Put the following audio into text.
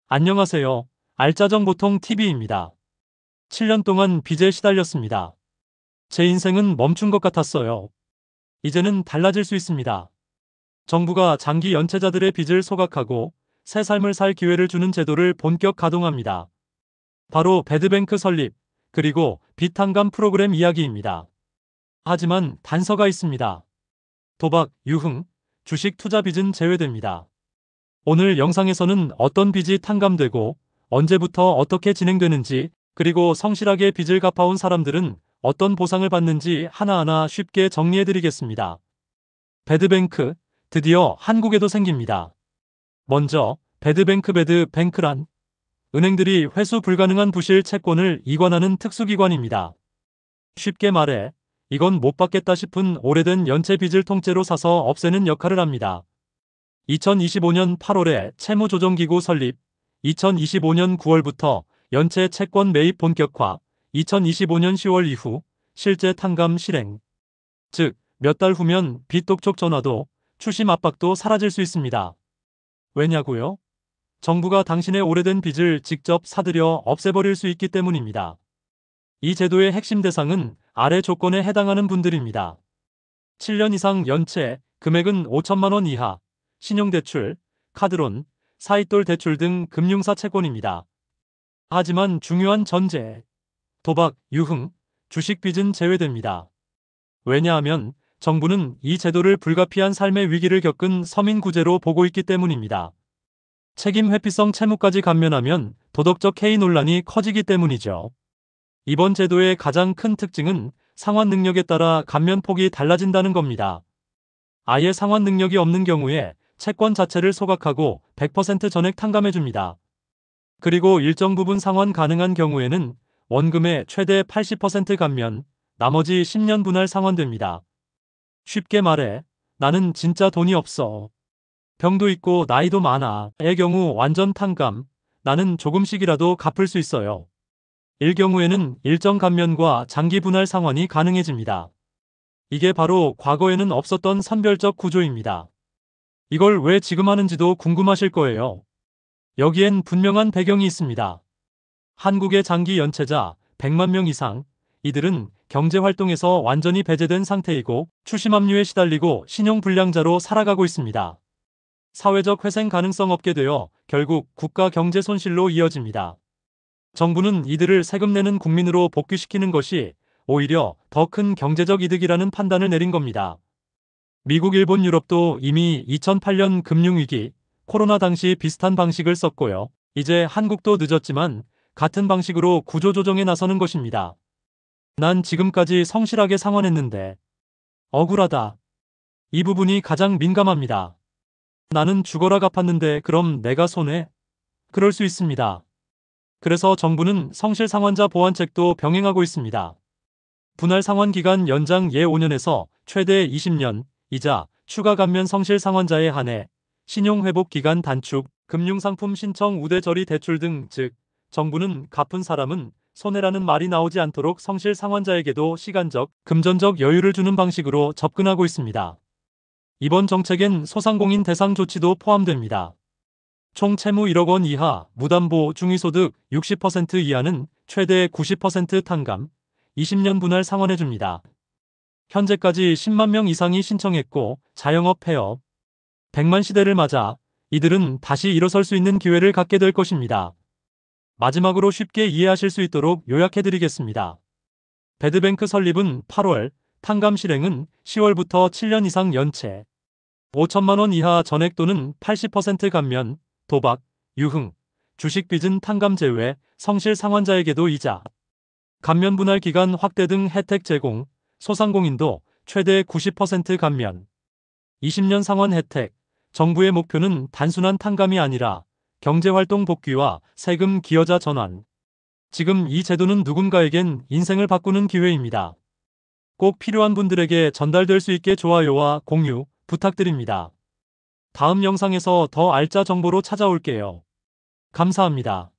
안녕하세요. 알짜정보통 TV입니다. 7년 동안 빚에 시달렸습니다. 제 인생은 멈춘 것 같았어요. 이제는 달라질 수 있습니다. 정부가 장기 연체자들의 빚을 소각하고 새 삶을 살 기회를 주는 제도를 본격 가동합니다. 바로 배드뱅크 설립, 그리고 빚 탕감 프로그램 이야기입니다. 하지만 단서가 있습니다. 도박, 유흥, 주식 투자 빚은 제외됩니다. 오늘 영상에서는 어떤 빚이 탕감되고 언제부터 어떻게 진행되는지, 그리고 성실하게 빚을 갚아온 사람들은 어떤 보상을 받는지 하나하나 쉽게 정리해드리겠습니다. 배드뱅크, 드디어 한국에도 생깁니다. 먼저 배드뱅크란 은행들이 회수 불가능한 부실 채권을 이관하는 특수기관입니다. 쉽게 말해 이건 못 받겠다 싶은 오래된 연체 빚을 통째로 사서 없애는 역할을 합니다. 2025년 8월에 채무조정기구 설립, 2025년 9월부터 연체 채권 매입 본격화, 2025년 10월 이후 실제 탕감 실행. 즉, 몇 달 후면 빚 독촉 전화도 추심 압박도 사라질 수 있습니다. 왜냐고요? 정부가 당신의 오래된 빚을 직접 사들여 없애버릴 수 있기 때문입니다. 이 제도의 핵심 대상은 아래 조건에 해당하는 분들입니다. 7년 이상 연체, 금액은 5천만 원 이하, 신용대출, 카드론, 사이돌 대출 등 금융사 채권입니다. 하지만 중요한 전제, 도박, 유흥, 주식 빚은 제외됩니다. 왜냐하면 정부는 이 제도를 불가피한 삶의 위기를 겪은 서민 구제로 보고 있기 때문입니다. 책임 회피성 채무까지 감면하면 도덕적 해이 논란이 커지기 때문이죠. 이번 제도의 가장 큰 특징은 상환 능력에 따라 감면 폭이 달라진다는 겁니다. 아예 상환 능력이 없는 경우에 채권 자체를 소각하고 100% 전액 탕감해줍니다. 그리고 일정 부분 상환 가능한 경우에는 원금의 최대 80% 감면, 나머지 10년 분할 상환됩니다. 쉽게 말해, 나는 진짜 돈이 없어. 병도 있고 나이도 많아의 경우 완전 탕감, 나는 조금씩이라도 갚을 수 있어요. 일 경우에는 일정 감면과 장기 분할 상환이 가능해집니다. 이게 바로 과거에는 없었던 선별적 구조입니다. 이걸 왜 지금 하는지도 궁금하실 거예요. 여기엔 분명한 배경이 있습니다. 한국의 장기 연체자 100만 명 이상, 이들은 경제활동에서 완전히 배제된 상태이고 추심압류에 시달리고 신용불량자로 살아가고 있습니다. 사회적 회생 가능성 없게 되어 결국 국가 경제 손실로 이어집니다. 정부는 이들을 세금 내는 국민으로 복귀시키는 것이 오히려 더 큰 경제적 이득이라는 판단을 내린 겁니다. 미국, 일본, 유럽도 이미 2008년 금융위기, 코로나 당시 비슷한 방식을 썼고요. 이제 한국도 늦었지만 같은 방식으로 구조조정에 나서는 것입니다. 난 지금까지 성실하게 상환했는데 억울하다. 이 부분이 가장 민감합니다. 나는 죽어라 갚았는데 그럼 내가 손해? 그럴 수 있습니다. 그래서 정부는 성실 상환자 보완책도 병행하고 있습니다. 분할 상환 기간 연장 예 5년에서 최대 20년, 이자, 추가 감면 성실 상환자에 한해, 신용회복 기간 단축, 금융상품 신청 우대 처리 대출 등, 즉 정부는 갚은 사람은 손해라는 말이 나오지 않도록 성실 상환자에게도 시간적, 금전적 여유를 주는 방식으로 접근하고 있습니다. 이번 정책엔 소상공인 대상 조치도 포함됩니다. 총 채무 1억 원 이하, 무담보 중위소득 60% 이하는 최대 90% 탕감, 20년 분할 상환해줍니다. 현재까지 10만 명 이상이 신청했고 자영업, 폐업, 100만 시대를 맞아 이들은 다시 일어설 수 있는 기회를 갖게 될 것입니다. 마지막으로 쉽게 이해하실 수 있도록 요약해드리겠습니다. 배드뱅크 설립은 8월, 탕감 실행은 10월부터 7년 이상 연체, 5천만 원 이하 전액 또는 80% 감면, 도박, 유흥, 주식 빚은 탕감 제외, 성실 상환자에게도 이자, 감면 분할 기간 확대 등 혜택 제공, 소상공인도 최대 90% 감면, 20년 상환 혜택. 정부의 목표는 단순한 탕감이 아니라 경제활동 복귀와 세금 기여자 전환. 지금 이 제도는 누군가에겐 인생을 바꾸는 기회입니다. 꼭 필요한 분들에게 전달될 수 있게 좋아요와 공유 부탁드립니다. 다음 영상에서 더 알짜 정보로 찾아올게요. 감사합니다.